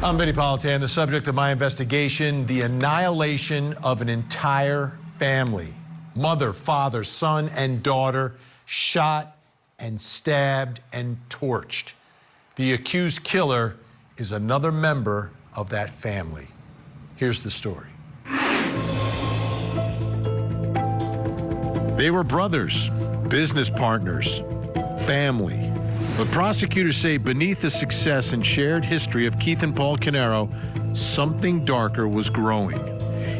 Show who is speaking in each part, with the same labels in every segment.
Speaker 1: I'm Vinnie Politan. The subject of my investigation, the annihilation of an entire family. Mother, father, son, and daughter shot and stabbed and torched. The accused killer is another member of that family. Here's the story. They were brothers, business partners, family. But prosecutors say beneath the success and shared history of Keith and Paul Caneiro, something darker was growing.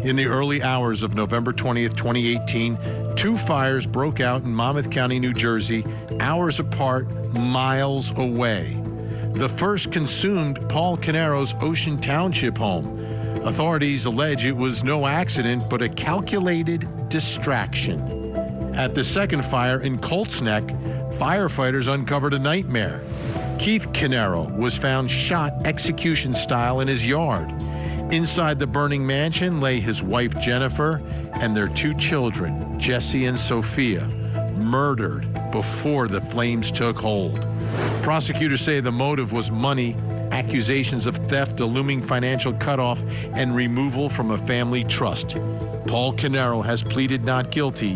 Speaker 1: In the early hours of November 20th, 2018, two fires broke out in Monmouth County, New Jersey, hours apart, miles away. The first consumed Paul Caneiro's Ocean Township home. Authorities allege it was no accident, but a calculated distraction. At the second fire in Colts Neck, firefighters uncovered a nightmare. Keith Caneiro was found shot execution style in his yard. Inside the burning mansion lay his wife Jennifer and their two children, Jesse and Sophia, murdered before the flames took hold. Prosecutors say the motive was money, accusations of theft, a looming financial cutoff, and removal from a family trust. Paul Caneiro has pleaded not guilty.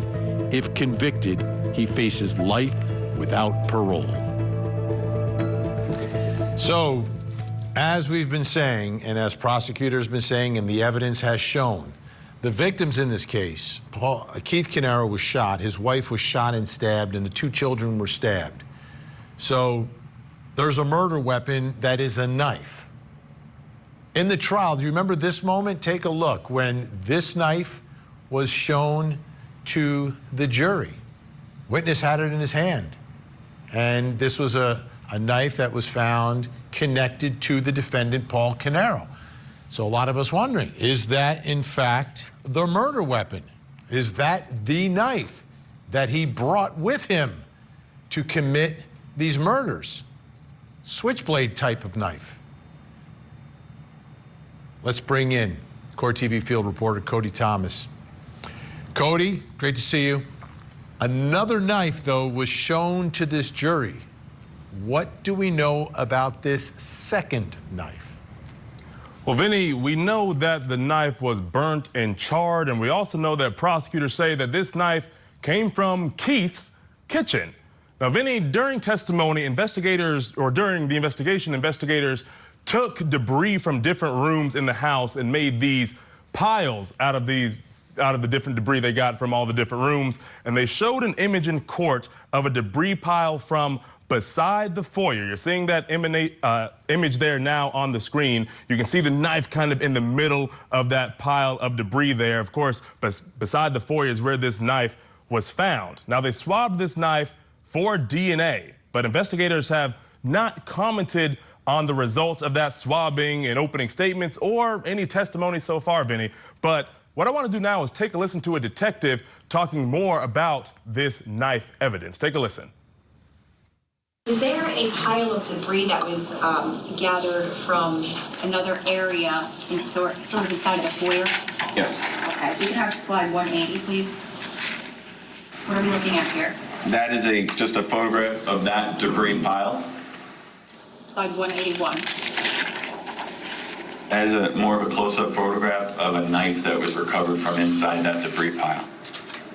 Speaker 1: If convicted, he faces life without parole. So, as we've been saying, and as prosecutors have been saying, and the evidence has shown, the victims in this case, Keith Caneiro was shot, his wife was shot and stabbed, and the two children were stabbed. So, there's a murder weapon that is a knife. In the trial, do you remember this moment? Take a look when this knife was shown to the jury. Witness had it in his hand. And this was a knife that was found connected to the defendant, Paul Caneiro. So a lot of us wondering, is that in fact the murder weapon? Is that the knife that he brought with him to commit these murders? Switchblade type of knife. Let's bring in Court TV field reporter Cody Thomas. Cody, great to see you. Another knife, though, was shown to this jury. What do we know about this second knife?
Speaker 2: Well, Vinny, we know that the knife was burnt and charred, and we also know that prosecutors say that this knife came from Keith's kitchen. Now, Vinny, during testimony, during the investigation, investigators took debris from different rooms in the house and made these piles out of the different debris they got from all the different rooms. And they showed an image in court of a debris pile from beside the foyer. You're seeing that image there now on the screen. You can see the knife kind of in the middle of that pile of debris there. Of course, beside the foyer is where this knife was found. Now, they swabbed this knife for DNA, but investigators have not commented on the results of that swabbing in opening statements or any testimony so far, Vinny. But what I want to do now is take a listen to a detective talking more about this knife evidence. Take a listen.
Speaker 3: Is there a pile of debris that was gathered from another area in sort of inside of the foyer?
Speaker 4: Yes.
Speaker 3: Okay, we can have slide 180, please. What are we looking at here?
Speaker 4: That is just a photograph of that debris pile.
Speaker 3: Slide 181.
Speaker 4: That is more of a close-up photograph of a knife that was recovered from inside that debris pile.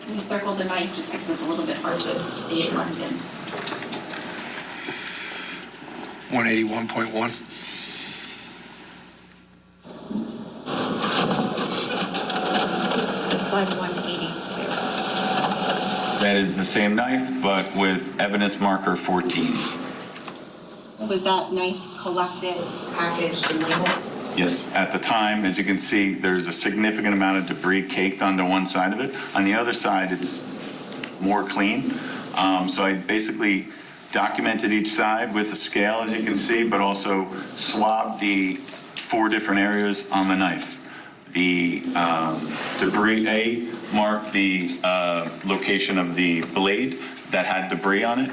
Speaker 3: Can you circle the knife just because it's a little bit hard to see it runs in?
Speaker 5: 181.1.
Speaker 3: Slide 182.
Speaker 4: That is the same knife, but with evidence marker 14.
Speaker 3: Was that knife collected, packaged, and labeled?
Speaker 4: Yes. At the time, as you can see, there's a significant amount of debris caked onto one side of it. On the other side, it's more clean. So I basically documented each side with a scale, as you can see, but also swabbed the 4 different areas on the knife. The debris A marked the location of the blade that had debris on it.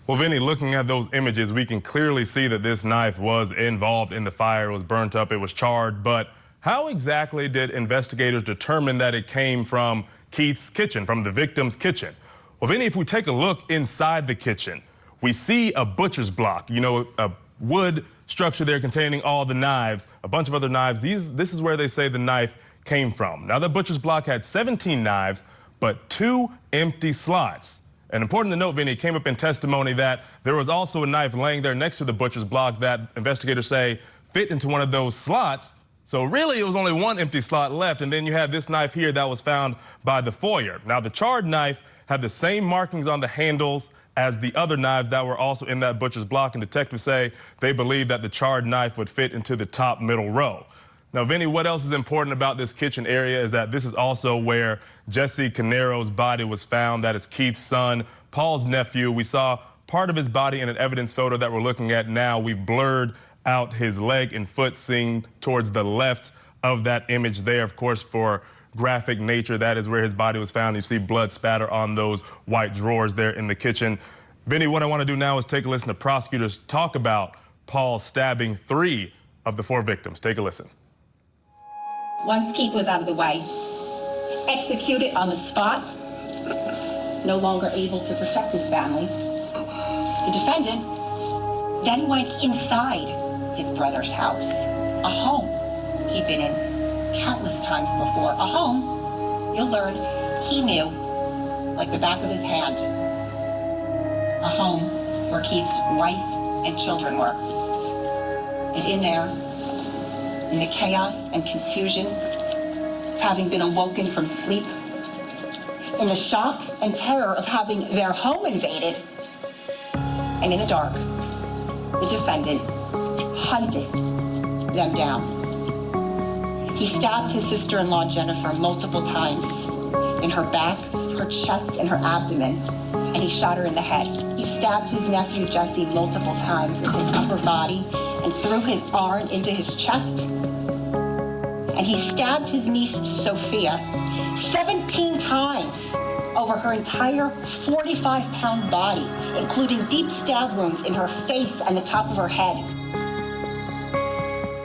Speaker 2: Well, Vinny, looking at those images, we can clearly see that this knife was involved in the fire. It was burnt up, it was charred. But how exactly did investigators determine that it came from Keith's kitchen, from the victim's kitchen? Well, Vinny, if we take a look inside the kitchen, we see a butcher's block, you know, a wood structure there containing all the knives, a bunch of other knives. This is where they say the knife came from. Now, the butcher's block had 17 knives, but 2 empty slots. And important to note, Vinny, it came up in testimony that there was also a knife laying there next to the butcher's block that investigators say fit into one of those slots. So really, it was only 1 empty slot left. And then you had this knife here that was found by the foyer. Now, the charred knife had the same markings on the handles as the other knives that were also in that butcher's block. And detectives say they believe that the charred knife would fit into the top middle row. Now, Vinny, what else is important about this kitchen area is that this is also where Jesse Caneiro's body was found. That is Keith's son, Paul's nephew. We saw part of his body in an evidence photo that we're looking at now. We've blurred out his leg and foot seen towards the left of that image there, of course, for graphic nature. That is where his body was found. You see blood spatter on those white drawers there in the kitchen. Vinny, what I want to do now is take a listen to prosecutors talk about Paul stabbing 3 of the 4 victims. Take a listen.
Speaker 3: Once Keith was out of the way, executed on the spot, no longer able to protect his family, the defendant then went inside his brother's house, a home he'd been in countless times before, a home you'll learn he knew like the back of his hand, a home where Keith's wife and children were. And in there, in the chaos and confusion of having been awoken from sleep, in the shock and terror of having their home invaded, and in the dark, the defendant hunted them down. He stabbed his sister-in-law, Jennifer, multiple times in her back, her chest, and her abdomen, and he shot her in the head. He stabbed his nephew, Jesse, multiple times in his upper body and threw his arm into his chest. And he stabbed his niece, Sophia, 17 times over her entire 45-pound body, including deep stab wounds in her face and the top of her head.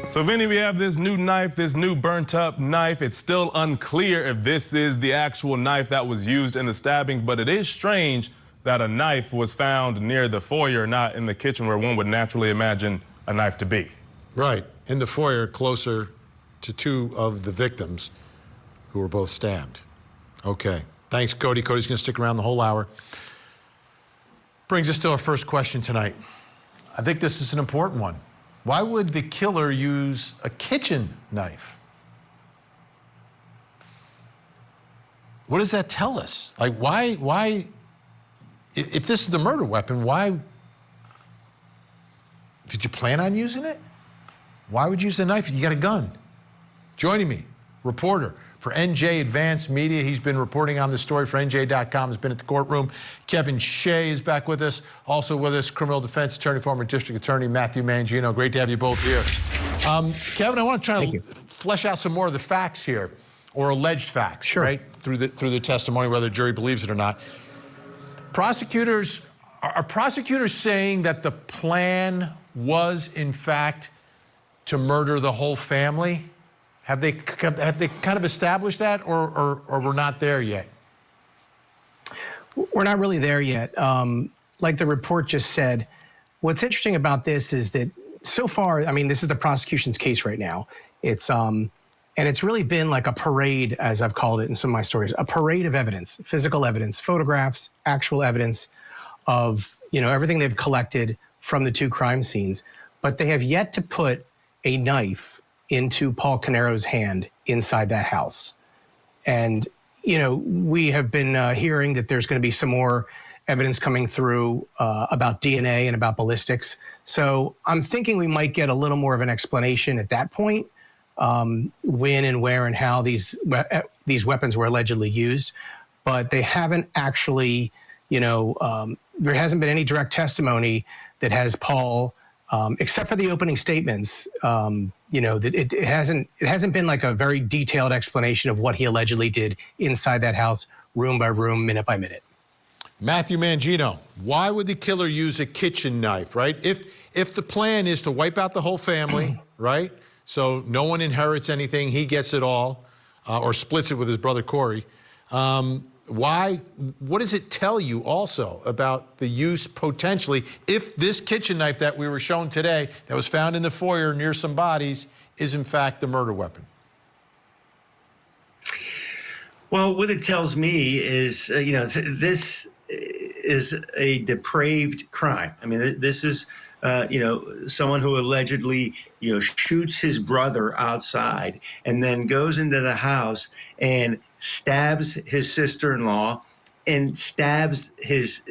Speaker 2: So, Vinny, we have this new knife, this new burnt-up knife. It's still unclear if this is the actual knife that was used in the stabbings, but it is strange that a knife was found near the foyer, not in the kitchen where one would naturally imagine a knife to be.
Speaker 1: Right, in the foyer, closer to 2 of the victims who were both stabbed. Okay, thanks, Cody. Cody's going to stick around the whole hour. Brings us to our first question tonight. I think this is an important one. Why would the killer use a kitchen knife? What does that tell us? Like, why, if this is the murder weapon, why, did you plan on using it? Why would you use a knife? You got a gun. Joining me, reporter for NJ Advanced Media. He's been reporting on this story for NJ.com, has been at the courtroom. Kevin Shea is back with us. Also with us, criminal defense attorney, former district attorney Matthew Mangino. Great to have you both here. Kevin, I want to try to flesh out some more of the facts here, or alleged facts, right? Through the testimony, whether the jury believes it or not. Are prosecutors saying that the plan was, in fact, to murder the whole family? Have they kind of established that, or we're not there yet?
Speaker 5: We're not really there yet. Like the report just said, what's interesting about this is that so far, I mean, this is the prosecution's case right now. It's and it's really been like a parade, as I've called it in some of my stories, a parade of evidence, physical evidence, photographs, actual evidence of, you know, everything they've collected from the 2 crime scenes. But they have yet to put a knife into Paul Caneiro's hand inside that house. And, you know, we have been hearing that there's going to be some more evidence coming through about DNA and about ballistics. So I'm thinking we might get a little more of an explanation at that point, when and where and how these weapons were allegedly used. But they haven't actually, you know, there hasn't been any direct testimony that has Paul, except for the opening statements, you know, that it hasn't been like a very detailed explanation of what he allegedly did inside that house, room by room, minute by minute.
Speaker 1: Matthew Mangino, why would the killer use a kitchen knife, right? If the plan is to wipe out the whole family, right? So no one inherits anything, he gets it all, or splits it with his brother Corey. Why? What does it tell you also about the use potentially, if this kitchen knife that we were shown today, that was found in the foyer near some bodies, is in fact the murder weapon?
Speaker 6: Well, what it tells me is, this is a depraved crime. I mean, this is, someone who allegedly, shoots his brother outside and then goes into the house and stabs his sister-in-law and stabs his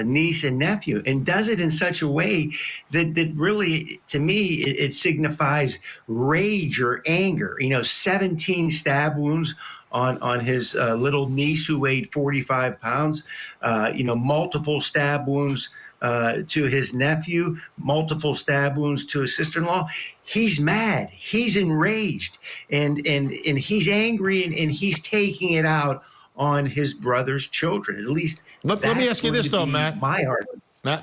Speaker 6: niece and nephew, and does it in such a way that really, to me, it signifies rage or anger. 17 stab wounds on his little niece who weighed 45 pounds, multiple stab wounds to his nephew, multiple stab wounds to his sister-in-law. He's mad. He's enraged, and he's angry, and he's taking it out on his brother's children. At least
Speaker 1: let me ask you this, though, Matt.
Speaker 6: My argument.
Speaker 1: Matt,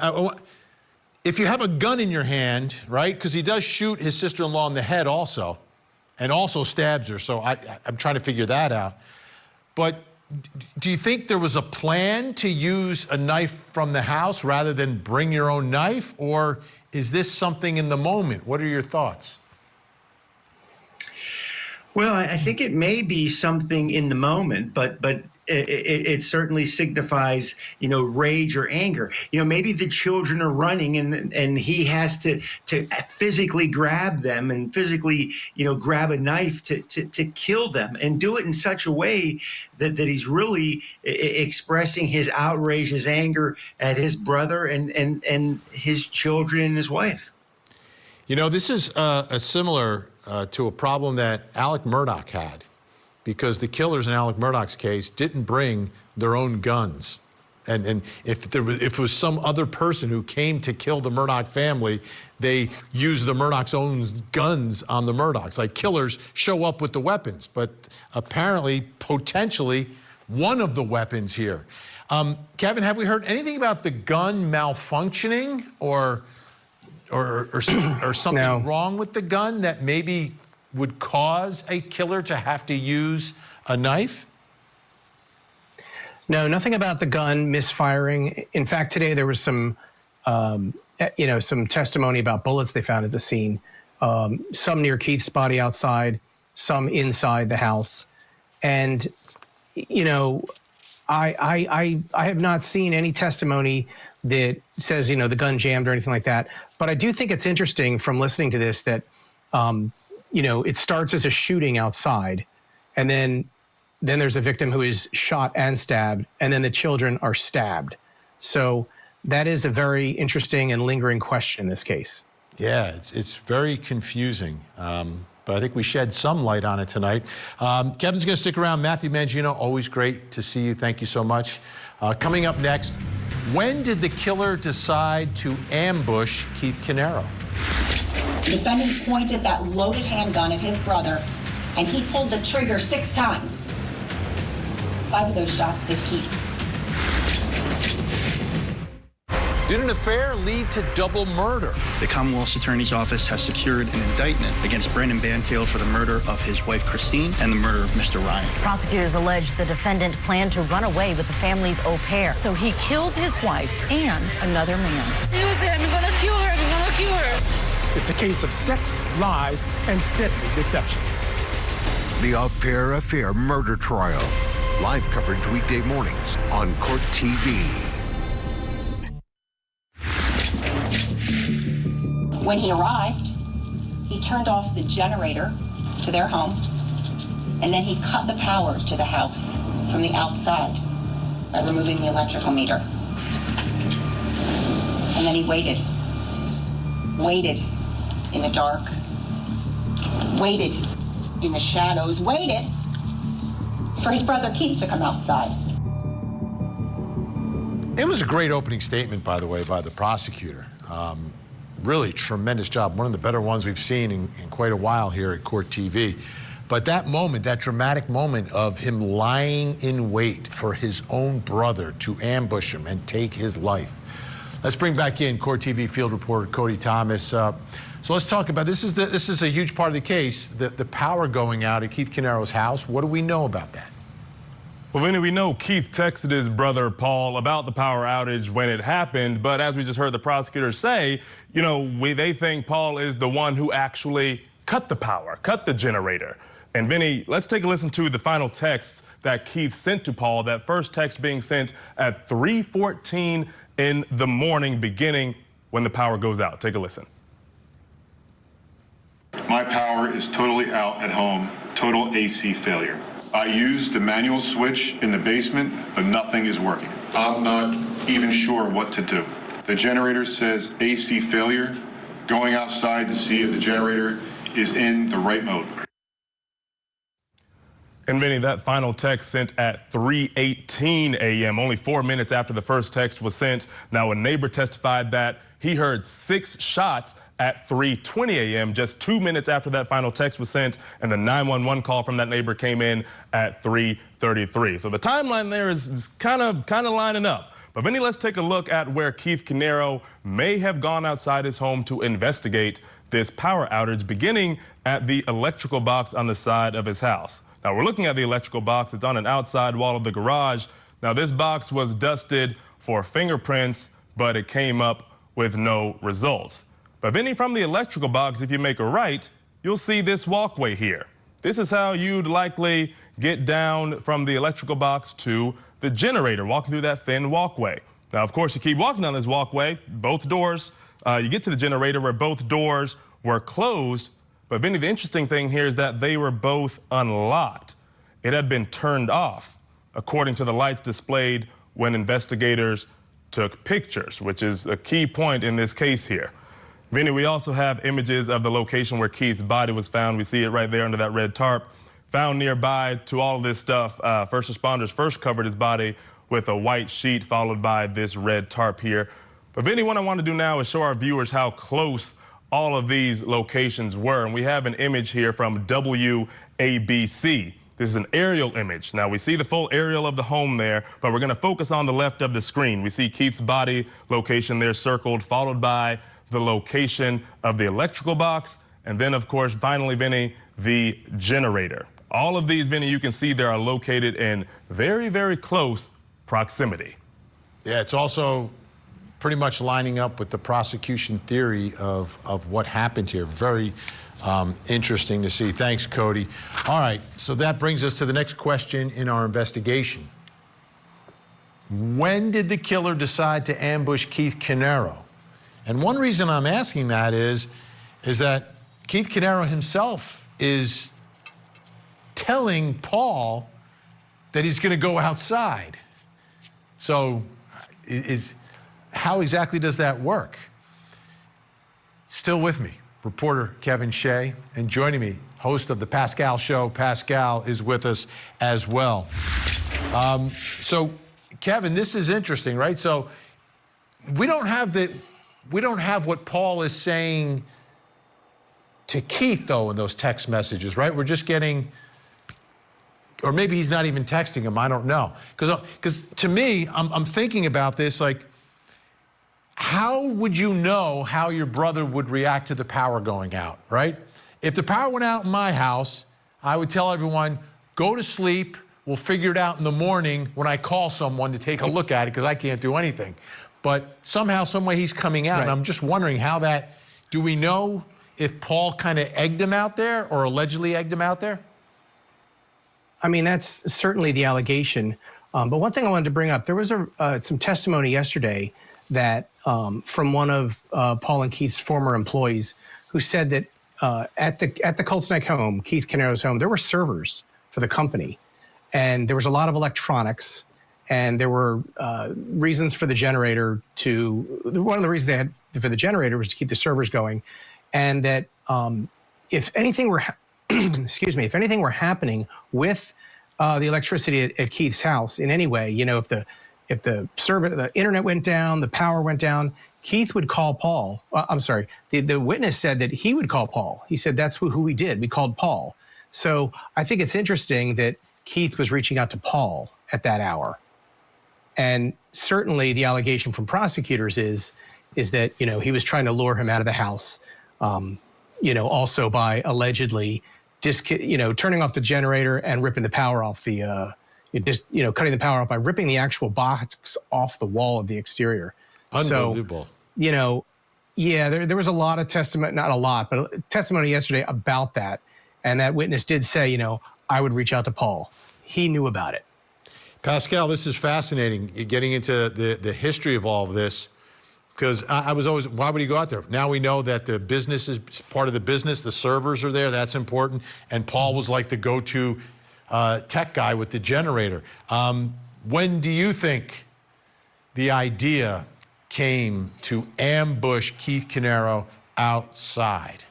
Speaker 1: if you have a gun in your hand, right? Because he does shoot his sister-in-law in the head also, and also stabs her. So I'm trying to figure that out. But do you think there was a plan to use a knife from the house rather than bring your own knife? Or is this something in the moment? What are your thoughts?
Speaker 6: Well, I think it may be something in the moment, but it certainly signifies, rage or anger. Maybe the children are running and he has to physically grab them and physically, grab a knife to kill them, and do it in such a way that he's really expressing his outrage, his anger at his brother and his children and his wife.
Speaker 1: This is a similar to a problem that Alec Murdaugh had, because the killers in Alec Murdaugh's case didn't bring their own guns. And if it was some other person who came to kill the Murdaugh family, they used the Murdaugh's own guns on the Murdaughs. Like, killers show up with the weapons, but apparently, potentially, one of the weapons here. Kevin, have we heard anything about the gun malfunctioning or something
Speaker 5: No.
Speaker 1: wrong with the gun that maybe would cause a killer to have to use a knife?
Speaker 5: No, nothing about the gun misfiring. In fact, today there was some testimony about bullets they found at the scene. Some near Keith's body outside, some inside the house. And, I have not seen any testimony that says, the gun jammed or anything like that. But I do think it's interesting from listening to this that, it starts as a shooting outside, and then there's a victim who is shot and stabbed, and then the children are stabbed. So that is a very interesting and lingering question in this case.
Speaker 1: Yeah, it's very confusing, but I think we shed some light on it tonight. Kevin's going to stick around. Matthew Mangino, always great to see you. Thank you so much. Coming up next, when did the killer decide to ambush Keith Caneiro?
Speaker 3: The defendant pointed that loaded handgun at his brother, and he pulled the trigger 6 times. 5 of those shots hit Keith.
Speaker 1: Did an affair lead to double murder?
Speaker 7: The Commonwealth's Attorney's Office has secured an indictment against Brandon Banfield for the murder of his wife, Christine, and the murder of Mr. Ryan.
Speaker 8: Prosecutors allege the defendant planned to run away with the family's au pair. So he killed his wife and another man.
Speaker 9: He was there. I'm gonna kill her. I'm gonna kill her.
Speaker 10: It's a case of sex, lies, and deadly deception.
Speaker 11: The Au Pair Affair murder trial. Live coverage weekday mornings on Court TV.
Speaker 3: When he arrived, he turned off the generator to their home, and then he cut the power to the house from the outside by removing the electrical meter. And then he waited in the dark, waited in the shadows, waited for his brother Keith to come outside.
Speaker 1: It was a great opening statement, by the way, by the prosecutor. Really tremendous job. One of the better ones we've seen in quite a while here at Court TV. But that moment, that dramatic moment of him lying in wait for his own brother to ambush him and take his life. Let's bring back in Court TV field reporter Cody Thomas. So let's talk about this. This is a huge part of the case, the power going out at Keith Caneiro's house. What do we know about that?
Speaker 2: Well, Vinnie, we know Keith texted his brother Paul about the power outage when it happened, but as we just heard the prosecutors say, they think Paul is the one who actually cut the power, cut the generator. And Vinnie, let's take a listen to the final text that Keith sent to Paul, that first text being sent at 3:14 in the morning, beginning when the power goes out. Take a listen.
Speaker 12: My power is totally out at home, total AC failure. I used the manual switch in the basement, but nothing is working. I'm not even sure what to do. The generator says AC failure. Going outside to see if the generator is in the right mode.
Speaker 2: And Vinnie, that final text sent at 3:18 a.m., only 4 minutes after the first text was sent. Now, a neighbor testified that he heard 6 shots at 3:20 a.m., just 2 minutes after that final text was sent, and the 911 call from that neighbor came in at 3:33. So the timeline there is kind of lining up. But Vinnie, let's take a look at where Keith Caneiro may have gone outside his home to investigate this power outage, beginning at the electrical box on the side of his house. Now, we're looking at the electrical box. It's on an outside wall of the garage. Now, this box was dusted for fingerprints, but it came up with no results. But Vinnie, from the electrical box, if you make a right, you'll see this walkway here. This is how you'd likely get down from the electrical box to the generator, walking through that thin walkway. Now, of course, you keep walking down this walkway, both doors, you get to the generator where both doors were closed. But Vinnie, the interesting thing here is that they were both unlocked. It had been turned off, according to the lights displayed when investigators took pictures, which is a key point in this case here. Vinnie, we also have images of the location where Keith's body was found. We see it right there under that red tarp. Found nearby to all of this stuff, first responders first covered his body with a white sheet, followed by this red tarp here. But Vinnie, what I want to do now is show our viewers how close all of these locations were. And we have an image here from WABC. This is an aerial image. Now, we see the full aerial of the home there, but we're going to focus on the left of the screen. We see Keith's body location there circled, followed by the location of the electrical box, and then, of course, finally, Vinnie, the generator. All of these, Vinnie, you can see they are located in very, very close proximity.
Speaker 1: Yeah, it's also pretty much lining up with the prosecution theory of what happened here. Very interesting to see. Thanks, Cody. All right, so that brings us to the next question in our investigation. When did the killer decide to ambush Keith Caneiro? And one reason I'm asking that is that Keith Caneiro himself is telling Paul that he's going to go outside. So how exactly does that work? Still with me, reporter Kevin Shea, and joining me, host of the Pascal Show, Pascal is with us as well. So, Kevin, this is interesting, right? So we don't have what Paul is saying to Keith, though, in those text messages, right? We're just getting, or maybe he's not even texting him, I don't know. Because to me, I'm thinking about this, like, how would you know how your brother would react to the power going out, right? If the power went out in my house, I would tell everyone, go to sleep, we'll figure it out in the morning when I call someone to take a look at it, because I can't do anything. But somehow, some way he's coming out, right. And I'm just wondering how that, do we know if Paul kind of egged him out there or allegedly egged him out there?
Speaker 5: I mean, that's certainly the allegation. But one thing I wanted to bring up, there was some testimony yesterday that from one of Paul and Keith's former employees who said that at the Colts Neck home, Keith Caneiro's home, there were servers for the company. And there was a lot of electronics. And there were reasons for the generator one of the reasons they had for the generator was to keep the servers going. And that if anything were, excuse me, if anything were happening with the electricity at Keith's house in any way, you know, if the internet went down, the power went down, Keith would call Paul. I'm sorry, the witness said that he would call Paul. He said that's who we did. We called Paul. So I think it's interesting that Keith was reaching out to Paul at that hour. And certainly the allegation from prosecutors is that, you know, he was trying to lure him out of the house, you know, also by allegedly turning off the generator and ripping the power off the just, cutting the power off by ripping the actual box off the wall of the exterior.
Speaker 1: Unbelievable.
Speaker 5: So, there was a lot of testimony, not a lot, but testimony yesterday about that. And that witness did say, I would reach out to Paul. He knew about it.
Speaker 1: Pascal, this is fascinating, getting into the history of all of this, because I was always, why would he go out there? Now we know that the business is part of the business. The servers are there. That's important. And Paul was like the go-to tech guy with the generator. When do you think the idea came to ambush Keith Caneiro outside?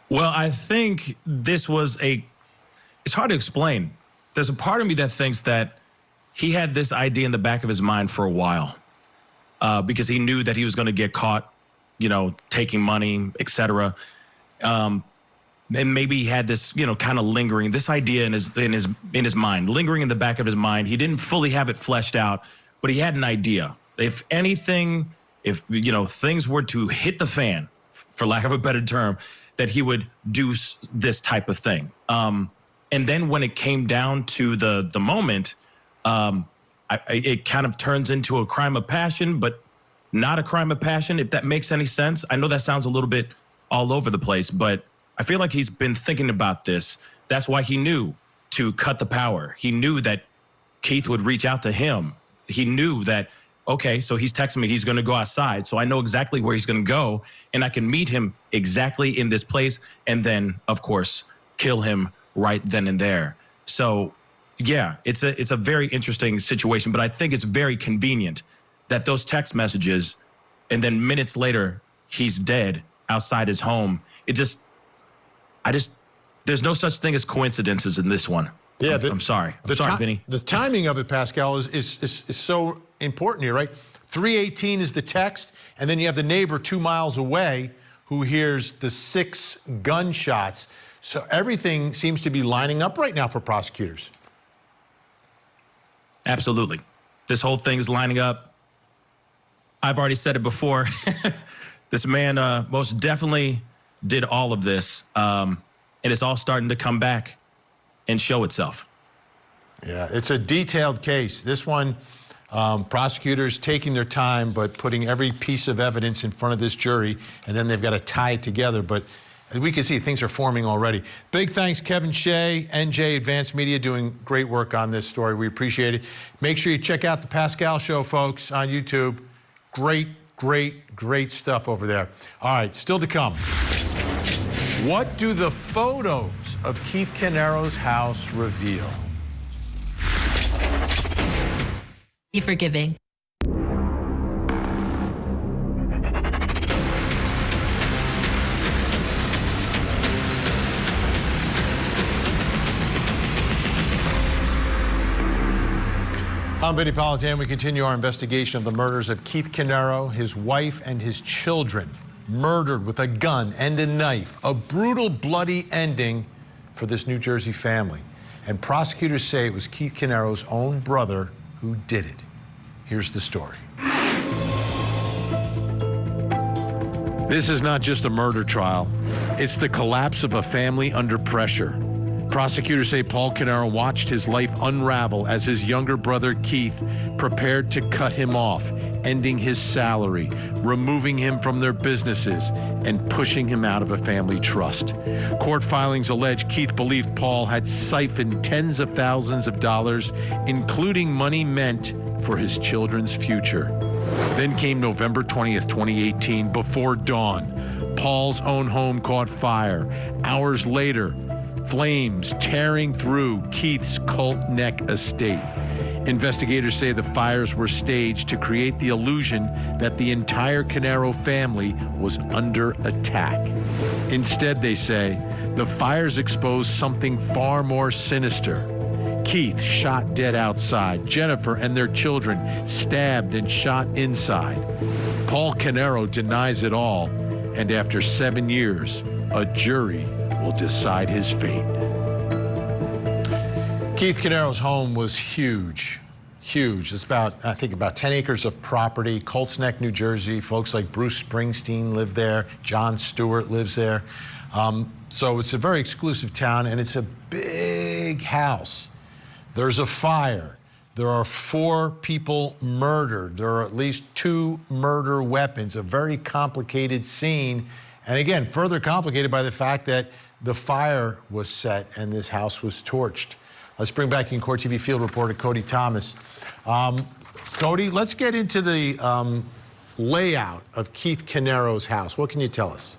Speaker 13: Well, I think this was it's hard to explain. There's a part of me that thinks that he had this idea in the back of his mind for a while because he knew that he was going to get caught, taking money, etc. And maybe he had this, kind of lingering, this idea in his mind, lingering in the back of his mind. He didn't fully have it fleshed out, but he had an idea. If anything, things were to hit the fan, for lack of a better term, that he would do this type of thing. And then when it came down to the moment, it kind of turns into a crime of passion, but not a crime of passion, if that makes any sense. I know that sounds a little bit all over the place, but I feel like he's been thinking about this. That's why he knew to cut the power. He knew that Keith would reach out to him. He knew that, okay, so he's texting me, he's going to go outside. So I know exactly where he's going to go, and I can meet him exactly in this place, and then, of course, kill him right then and there. So, yeah, it's a very interesting situation, but I think it's very convenient that those text messages, and then minutes later, he's dead outside his home. There's no such thing as coincidences in this one.
Speaker 1: Yeah,
Speaker 13: I'm sorry. I'm sorry, Vinny.
Speaker 1: The timing of it, Pascal, is so important here, right? 3:18 is the text, and then you have the neighbor 2 miles away who hears the 6 gunshots. So everything seems to be lining up right now for prosecutors.
Speaker 13: Absolutely. This whole thing is lining up. I've already said it before. This man most definitely did all of this, and it's all starting to come back and show itself.
Speaker 1: Yeah, it's a detailed case. This one, prosecutors taking their time, but putting every piece of evidence in front of this jury, and then they've got to tie it together. But as we can see, things are forming already. Big thanks, Kevin Shea, NJ Advanced Media, doing great work on this story. We appreciate it. Make sure you check out the Pascal Show, folks, on YouTube. Great stuff over there. All right, still to come. What do the photos of Keith Caneiro's house reveal?
Speaker 14: Be forgiving.
Speaker 1: I'm Vinnie Politan. We continue our investigation of the murders of Keith Caneiro, his wife, and his children. Murdered with a gun and a knife. A brutal, bloody ending for this New Jersey family. And prosecutors say it was Keith Caneiro's own brother who did it. Here's the story. This is not just a murder trial. It's the collapse of a family under pressure. Prosecutors say Paul Caneiro watched his life unravel as his younger brother Keith prepared to cut him off, ending his salary, removing him from their businesses, and pushing him out of a family trust. Court filings allege Keith believed Paul had siphoned tens of thousands of dollars, including money meant for his children's future. Then came November 20th, 2018, before dawn. Paul's own home caught fire. Hours later, flames tearing through Keith's Colt Neck estate. Investigators say the fires were staged to create the illusion that the entire Caneiro family was under attack. Instead, they say, the fires exposed something far more sinister. Keith shot dead outside, Jennifer and their children stabbed and shot inside. Paul Caneiro denies it all, and after 7 years, a jury will decide his fate. Keith Caneiro's home was huge. It's I think about 10 acres of property, Colts Neck, New Jersey. Folks like Bruce Springsteen live there. Jon Stewart lives there. So it's a very exclusive town, and it's a big big house. There's a fire. There are 4 people murdered. There are at least 2 murder weapons, a very complicated scene. And again, further complicated by the fact that the fire was set and this house was torched. Let's bring back in Court TV field reporter Cody Thomas. Cody, let's get into the layout of Keith Caneiro's house. What can you tell us?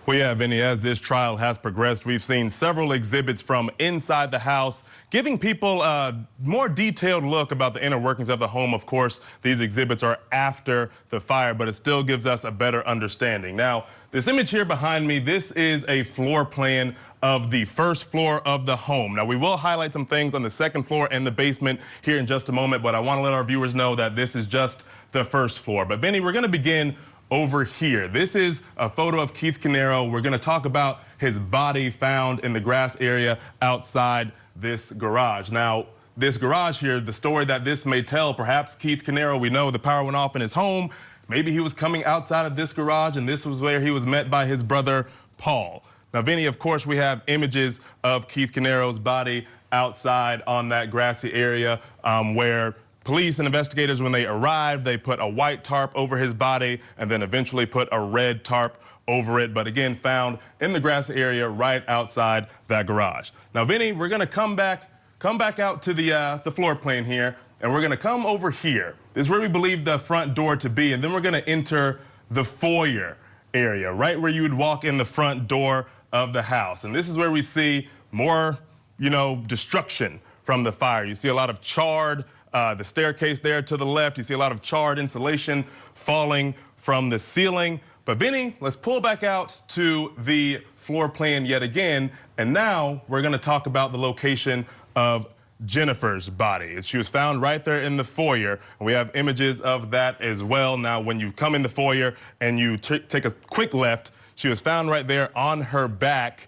Speaker 2: Well, yeah, Vinny, as this trial has progressed, we've seen several exhibits from inside the house, giving people a more detailed look about the inner workings of the home. Of course, these exhibits are after the fire, but it still gives us a better understanding. Now, this image here behind me, this is a floor plan of the first floor of the home. Now, we will highlight some things on the second floor and the basement here in just a moment, but I want to let our viewers know that this is just the first floor. But, Vinny, we're going to begin over here. This is a photo of Keith Caneiro. We're going to talk about his body found in the grass area outside this garage. Now, this garage here, the story that this may tell, perhaps Keith Caneiro, we know the power went off in his home. Maybe he was coming outside of this garage, and this was where he was met by his brother, Paul. Now, Vinny, of course, we have images of Keith Caneiro's body outside on that grassy area where police and investigators, when they arrived, they put a white tarp over his body and then eventually put a red tarp over it, but again, found in the grassy area right outside that garage. Now, Vinny, we're going to come back out to the floor plan here, and we're going to come over here. This is where we believe the front door to be, and then we're going to enter the foyer area, right where you would walk in the front door of the house. And this is where we see more, destruction from the fire. You see a lot of charred, the staircase there to the left. You see a lot of charred insulation falling from the ceiling. But Vinny, let's pull back out to the floor plan yet again. And now we're going to talk about the location of Jennifer's body. She was found right there in the foyer, and we have images of that as well. Now, when you come in the foyer and you take a quick left, she was found right there on her back,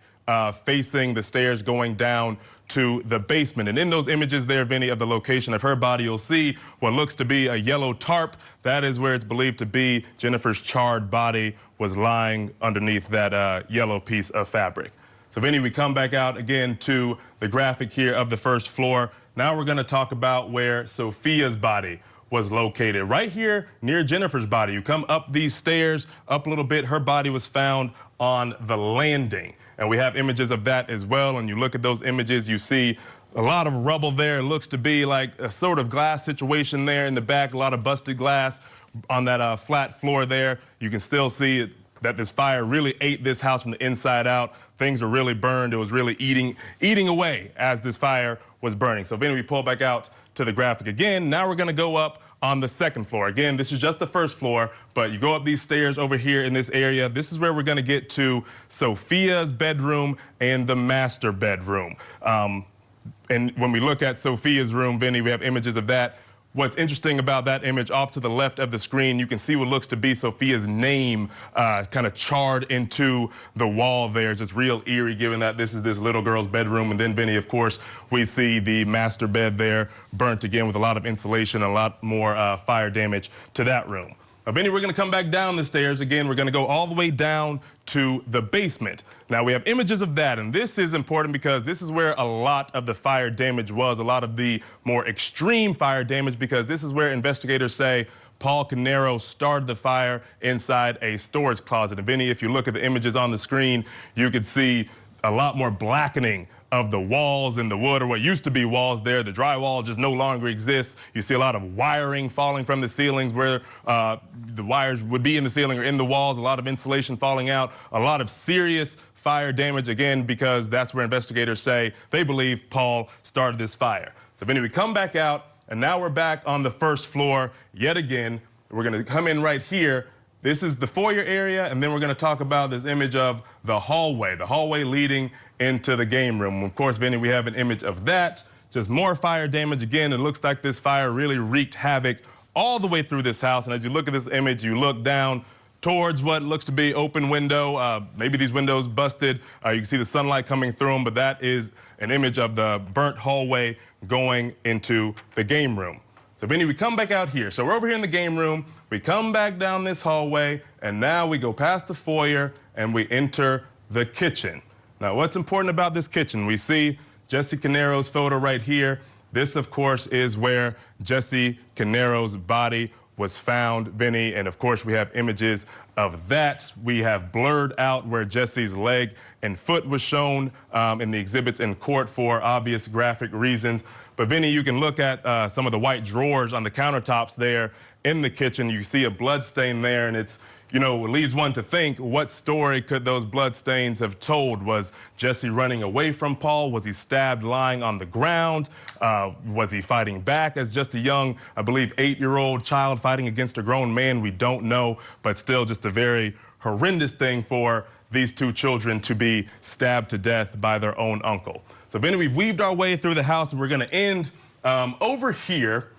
Speaker 2: facing the stairs going down to the basement. And in those images there, Vinny, of the location of her body, you'll see what looks to be a yellow tarp. That is where it's believed to be Jennifer's charred body was lying underneath that yellow piece of fabric. So, Vinny, we come back out again to the graphic here of the first floor. Now we're going to talk about where Sophia's body was located. Right here near Jennifer's body. You come up these stairs, up a little bit, her body was found on the landing. And we have images of that as well. And you look at those images, you see a lot of rubble there. It looks to be like a sort of glass situation there in the back, a lot of busted glass on that flat floor there. You can still see that this fire really ate this house from the inside out. Things were really burned. It was really eating away as this fire was burning. So, Vinny, we pull back out to the graphic again. Now we're going to go up on the second floor. Again, this is just the first floor, but you go up these stairs over here in this area. This is where we're going to get to Sophia's bedroom and the master bedroom. And when we look at Sophia's room, Vinny, we have images of that. What's interesting about that image off to the left of the screen, you can see what looks to be Sophia's name kind of charred into the wall there. It's just real eerie, given that this is this little girl's bedroom. And then, Vinny, of course, we see the master bed there burnt again with a lot of insulation, a lot more fire damage to that room. Now, Vinny, we're going to come back down the stairs again. We're going to go all the way down to the basement. Now, we have images of that, and this is important because this is where a lot of the fire damage was, a lot of the more extreme fire damage, because this is where investigators say Paul Caneiro started the fire inside a storage closet. And, Vinny, if you look at the images on the screen, you could see a lot more blackening of the walls and the wood, or what used to be walls there. The drywall just no longer exists. You see a lot of wiring falling from the ceilings where the wires would be in the ceiling or in the walls, a lot of insulation falling out, a lot of serious fire damage, again, because that's where investigators say they believe Paul started this fire. So, Vinny, we come back out, and now we're back on the first floor yet again. We're going to come in right here. This is the foyer area, and then we're going to talk about this image of the hallway leading into the game room. Of course, Vinny, we have an image of that. Just more fire damage again. It looks like this fire really wreaked havoc all the way through this house. And as you look at this image, you look down towards what looks to be open window. Maybe these windows busted. You can see the sunlight coming through them, but that is an image of the burnt hallway going into the game room. So, Vinny, we come back out here. So we're over here in the game room. We come back down this hallway, and now we go past the foyer, and we enter the kitchen. Now, what's important about this kitchen? We see Jesse Caneiro's photo right here. This, of course, is where Jesse Caneiro's body was found, Vinny. And of course, we have images of that. We have blurred out where Jesse's leg and foot was shown in the exhibits in court for obvious graphic reasons. But Vinny, you can look at some of the white drawers on the countertops there in the kitchen. You see a blood stain there, and it's, you know, it leaves one to think, what story could those blood stains have told? Was Jesse running away from Paul? Was he stabbed lying on the ground? Was he fighting back as just a young, I believe, 8-year-old child fighting against a grown man? We don't know, but still just a very horrendous thing for these two children to be stabbed to death by their own uncle. So, Vinny, we've weaved our way through the house, and we're going to end over here.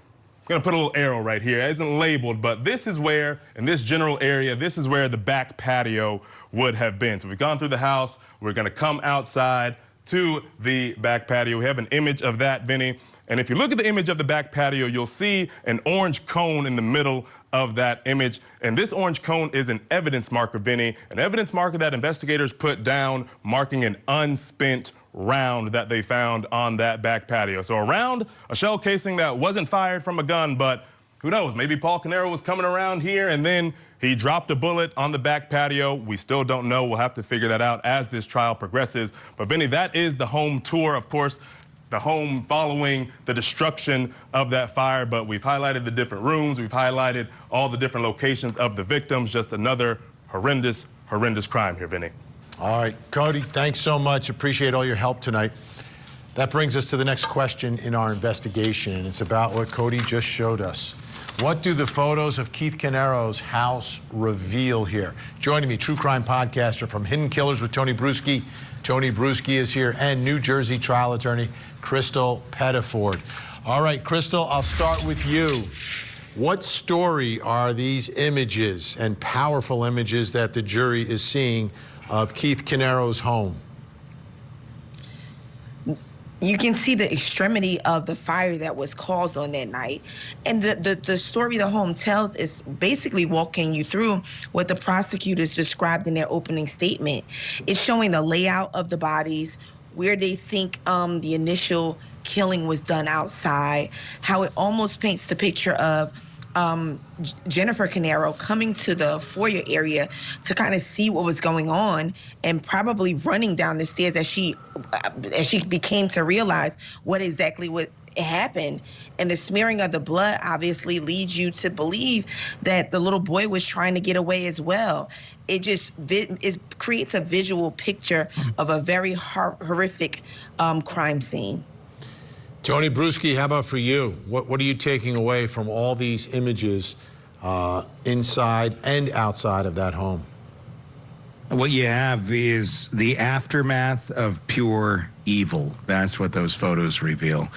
Speaker 2: I'm going to put a little arrow right here. It isn't labeled, but this is where, in this general area, this is where the back patio would have been. So we've gone through the house. We're going to come outside to the back patio. We have an image of that, Vinny. And if you look at the image of the back patio, you'll see an orange cone in the middle of that image. And this orange cone is an evidence marker, Vinny, an evidence marker that investigators put down marking an unspent round that they found on that back patio. So a round, a shell casing that wasn't fired from a gun, but who knows, maybe Paul Caneiro was coming around here and then he dropped a bullet on the back patio. We still don't know. We'll have to figure that out as this trial progresses. But Vinny, that is the home tour, of course, the home following the destruction of that fire. But we've highlighted the different rooms. We've highlighted all the different locations of the victims. Just another horrendous, horrendous crime here, Vinny.
Speaker 1: All right, Cody, thanks so much. Appreciate all your help tonight. That brings us to the next question in our investigation, and it's about what Cody just showed us. What do the photos of Keith Caneiro's house reveal here? Joining me, true crime podcaster from Hidden Killers with Tony Bruschi. Tony Bruschi is here, and New Jersey trial attorney Crystal Pettiford. All right, Crystal, I'll start with you. What story are these images and powerful images that the jury is seeing of Keith Caneiro's home?
Speaker 15: You can see the extremity of the fire that was caused on that night. And the story the home tells is basically walking you through what the prosecutors described in their opening statement. It's showing the layout of the bodies, where they think the initial killing was done outside, how it almost paints the picture of Jennifer Caneiro coming to the foyer area to kind of see what was going on and probably running down the stairs as she became to realize what happened. And the smearing of the blood obviously leads you to believe that the little boy was trying to get away as well. It creates a visual picture of a very horrific crime scene.
Speaker 1: Tony Bruschi, how about for you? What are you taking away from all these images inside and outside of that home?
Speaker 16: What you have is the aftermath of pure evil. That's what those photos reveal.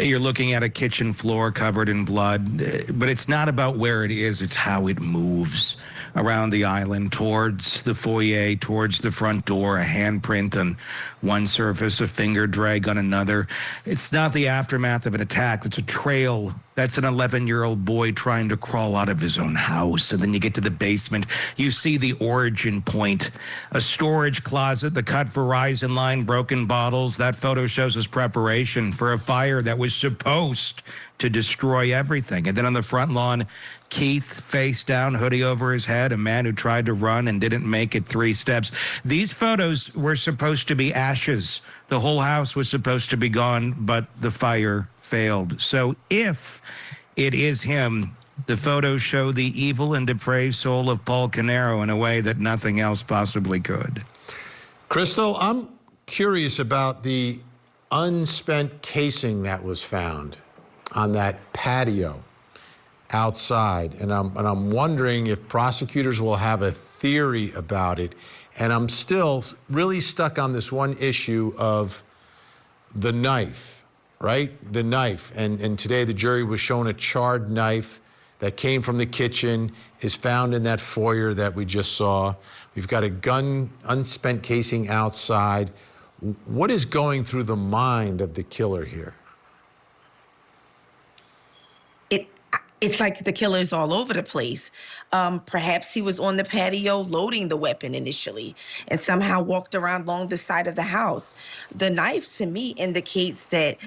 Speaker 16: You're looking at a kitchen floor covered in blood, but it's not about where it is, it's how it moves around the island towards the foyer, towards the front door, a handprint on one surface, a finger drag on another. It's not the aftermath of an attack. It's a trail. That's an 11-year-old boy trying to crawl out of his own house. And then you get to the basement. You see the origin point, a storage closet, the cut Verizon line, broken bottles. That photo shows us preparation for a fire that was supposed to destroy everything. And then on the front lawn, Keith face down, hoodie over his head, a man who tried to run and didn't make it 3 steps. These photos were supposed to be ashes. The whole house was supposed to be gone, but the fire failed. So if it is him, the photos show the evil and depraved soul of Paul Caneiro in a way that nothing else possibly could.
Speaker 1: Crystal, I'm curious about the unspent casing that was found on that patio outside, and I'm wondering if prosecutors will have a theory about it. And I'm still really stuck on this one issue of the knife, right? The knife. And today the jury was shown a charred knife that came from the kitchen, is found in that foyer that we just saw. We've got a gun, unspent casing outside. What is going through the mind of the killer here?
Speaker 15: it's like the killer's all over the place. Perhaps he was on the patio loading the weapon initially and somehow walked around along the side of the house. The knife, to me, indicates that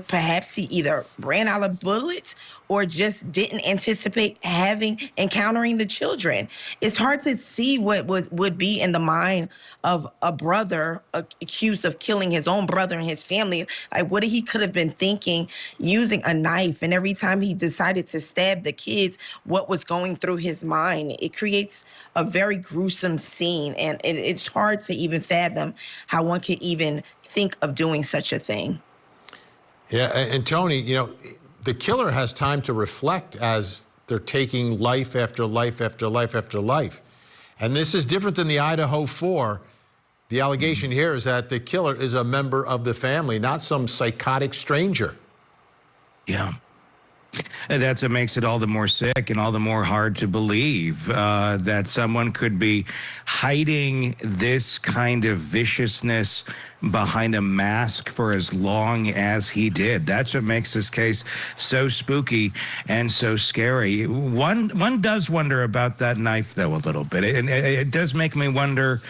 Speaker 15: perhaps he either ran out of bullets or just didn't anticipate encountering the children. It's hard to see what would be in the mind of a brother accused of killing his own brother and his family. Like, what he could have been thinking using a knife, and every time he decided to stab the kids, what was going through his mind. It creates a very gruesome scene, and it's hard to even fathom how one could even think of doing such a thing.
Speaker 1: Yeah, and Tony, you know, the killer has time to reflect as they're taking life after life after life after life. And this is different than the Idaho 4. The allegation here is that the killer is a member of the family, not some psychotic stranger.
Speaker 16: Yeah. And that's what makes it all the more sick and all the more hard to believe that someone could be hiding this kind of viciousness behind a mask for as long as he did. That's what makes this case so spooky and so scary. One does wonder about that knife, though, a little bit. And it does make me wonder,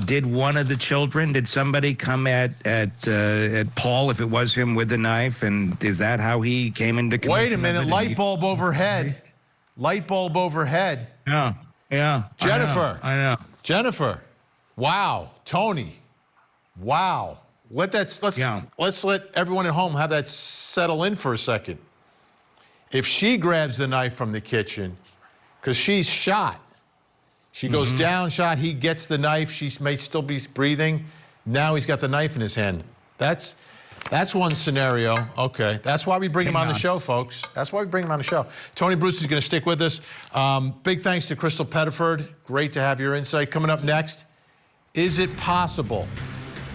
Speaker 16: did one of the children, did somebody come at Paul, if it was him, with the knife? And is that how he came into commission?
Speaker 1: Wait a minute, light bulb overhead. Light bulb overhead.
Speaker 16: Yeah.
Speaker 1: Jennifer.
Speaker 16: I know.
Speaker 1: Jennifer. Wow. Tony. Wow. Let's let everyone at home have that settle in for a second. If she grabs the knife from the kitchen, because she's shot, she goes down, shot, he gets the knife, she may still be breathing. Now he's got the knife in his hand. That's one scenario. Okay, that's why we bring him on the show, folks. That's why we bring him on the show. Tony Bruce is going to stick with us. Big thanks to Crystal Pettiford. Great to have your insight. Coming up next, is it possible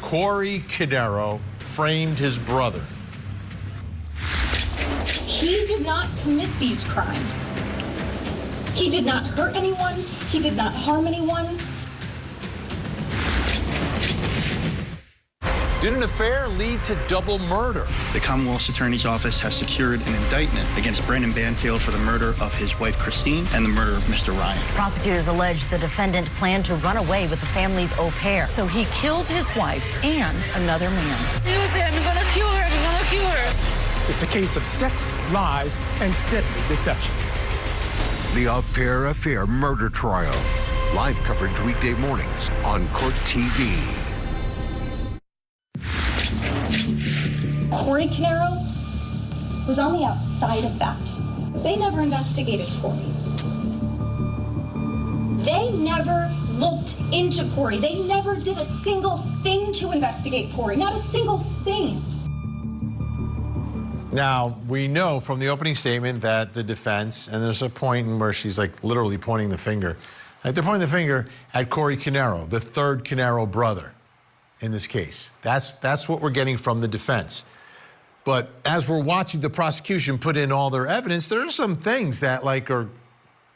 Speaker 1: Corey Caneiro framed his brother?
Speaker 3: He did not commit these crimes. He did not hurt anyone. He did not harm anyone.
Speaker 1: Did an affair lead to double murder?
Speaker 7: The Commonwealth's Attorney's Office has secured an indictment against Brandon Banfield for the murder of his wife, Christine, and the murder of Mr. Ryan.
Speaker 8: Prosecutors allege the defendant planned to run away with the family's au pair. So he killed his wife and another man.
Speaker 9: He was saying, I'm gonna kill her, I'm gonna kill her.
Speaker 10: It's a case of sex, lies, and deadly deception.
Speaker 11: The Au Pair Affair murder trial. Live coverage weekday mornings on Court TV.
Speaker 3: Corey Caneiro was on the outside of that. They never investigated Corey. They never looked into Corey. They never did a single thing to investigate Corey. Not a single thing.
Speaker 1: Now, we know from the opening statement that the defense, and there's a point where she's like literally pointing the finger. They're pointing the finger at Corey Caneiro, the third Caneiro brother in this case. That's what we're getting from the defense. But as we're watching the prosecution put in all their evidence, there are some things that are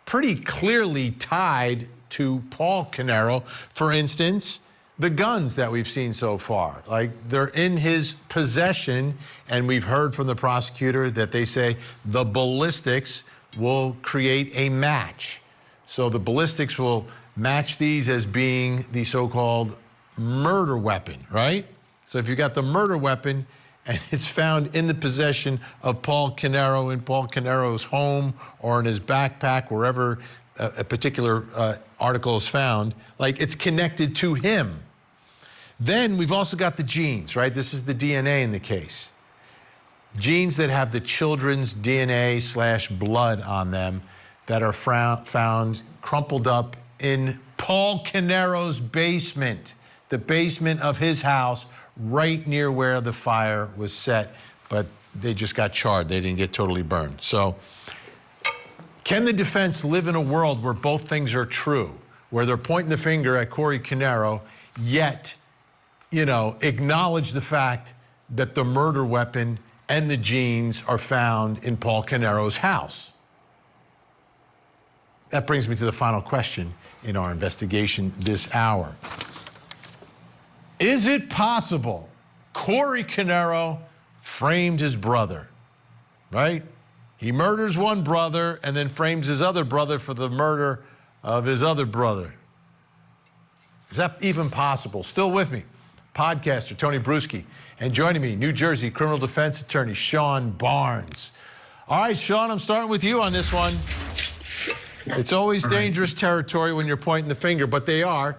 Speaker 1: pretty clearly tied to Paul Caneiro. For instance, the guns that we've seen so far, they're in his possession, and we've heard from the prosecutor that they say the ballistics will create a match. So the ballistics will match these as being the so-called murder weapon, right? So if you got the murder weapon and it's found in the possession of Paul Caneiro in Paul Caneiro's home or in his backpack, wherever a particular article is found, it's connected to him. Then we've also got the genes, right? This is the DNA in the case. Genes that have the children's DNA/blood on them that are found crumpled up in Paul Caneiro's basement, the basement of his house, right near where the fire was set, but they just got charred. They didn't get totally burned. So can the defense live in a world where both things are true, where they're pointing the finger at Corey Caneiro, yet acknowledge the fact that the murder weapon and the genes are found in Paul Caneiro's house? That brings me to the final question in our investigation this hour. Is it possible Corey Caneiro framed his brother, right? He murders one brother and then frames his other brother for the murder of his other brother. Is that even possible? Still with me, podcaster Tony Bruschi, and joining me, New Jersey criminal defense attorney Sean Barnes. All right, Sean, I'm starting with you on this one. It's always dangerous territory when you're pointing the finger, but they are.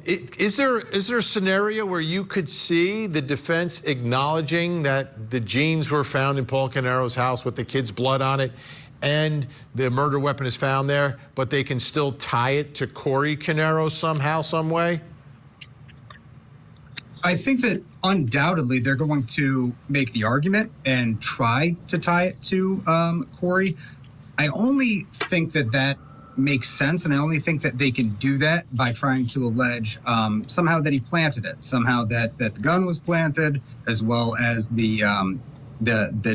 Speaker 1: Is there a scenario where you could see the defense acknowledging that the jeans were found in Paul Caneiro's house with the kid's blood on it and the murder weapon is found there, but they can still tie it to Corey Caneiro somehow, some way?
Speaker 17: I think that undoubtedly they're going to make the argument and try to tie it to Corey. I only think that makes sense, and I only think that they can do that by trying to allege somehow that he planted it, somehow that the gun was planted, as well as the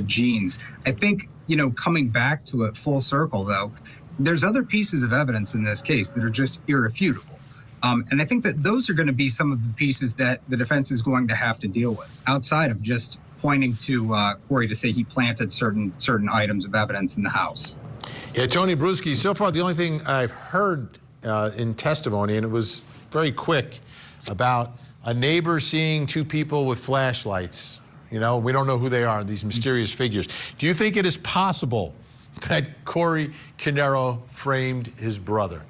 Speaker 17: jeans. I think, coming back to it full circle, though, there's other pieces of evidence in this case that are just irrefutable. And I think that those are going to be some of the pieces that the defense is going to have to deal with, outside of just pointing to Corey to say he planted certain items of evidence in the house.
Speaker 1: Yeah, Tony Bruschi, so far the only thing I've heard in testimony, and it was very quick, about a neighbor seeing two people with flashlights. We don't know who they are, these mysterious figures. Do you think it is possible that Corey Caneiro framed his brother?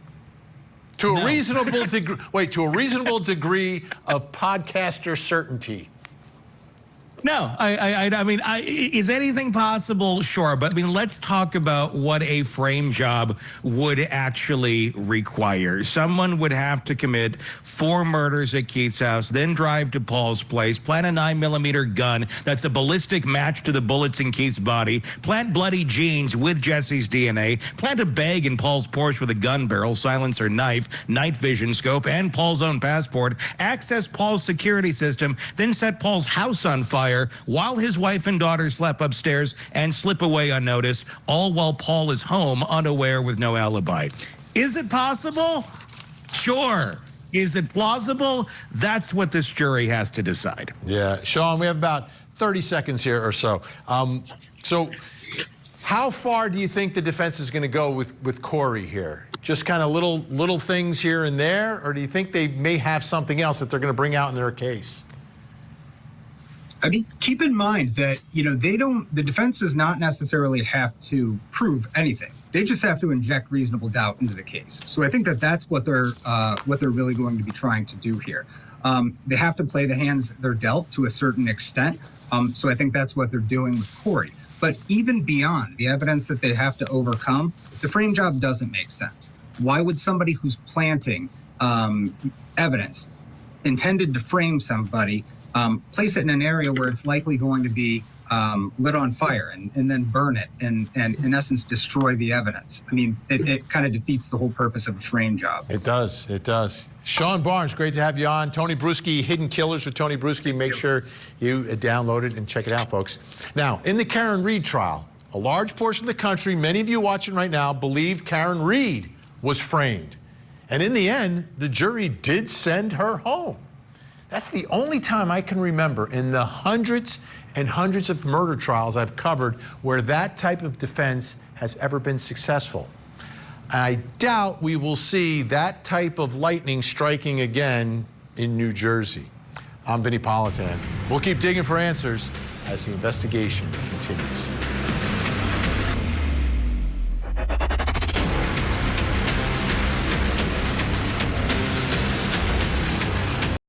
Speaker 1: To a reasonable degree, to a reasonable degree of podcaster certainty.
Speaker 16: No, I mean, is anything possible? Sure, but let's talk about what a frame job would actually require. Someone would have to commit 4 murders at Keith's house, then drive to Paul's place, plant a 9mm gun that's a ballistic match to the bullets in Keith's body, plant bloody jeans with Jesse's DNA, plant a bag in Paul's Porsche with a gun barrel, silencer, knife, night vision scope, and Paul's own passport, access Paul's security system, then set Paul's house on fire while his wife and daughter slept upstairs and slip away unnoticed, all while Paul is home unaware with no alibi. Is it possible? Sure. Is it plausible? That's what this jury has to decide.
Speaker 1: Yeah. Sean, we have about 30 seconds here or so. So how far do you think the defense is going to go with Corey here? Just kind of little things here and there? Or do you think they may have something else that they're going to bring out in their case?
Speaker 17: I mean, keep in mind that, the defense does not necessarily have to prove anything. They just have to inject reasonable doubt into the case. So I think that that's what they're really going to be trying to do here. They have to play the hands they're dealt to a certain extent. So I think that's what they're doing with Corey. But even beyond the evidence that they have to overcome, the frame job doesn't make sense. Why would somebody who's planting evidence intended to frame somebody place it in an area where it's likely going to be lit on fire and then burn it and in essence destroy the evidence? I mean, it kind of defeats the whole purpose of a frame job.
Speaker 1: It does. It does. Sean Barnes, great to have you on. Tony Bruschi, Hidden Killers with Tony Bruschi. Make sure you download it and check it out, folks. Now, in the Karen Reed trial, a large portion of the country, many of you watching right now, believe Karen Reed was framed. And in the end, the jury did send her home. That's the only time I can remember in the hundreds and hundreds of murder trials I've covered where that type of defense has ever been successful. I doubt we will see that type of lightning striking again in New Jersey. I'm Vinnie Politan. We'll keep digging for answers as the investigation continues.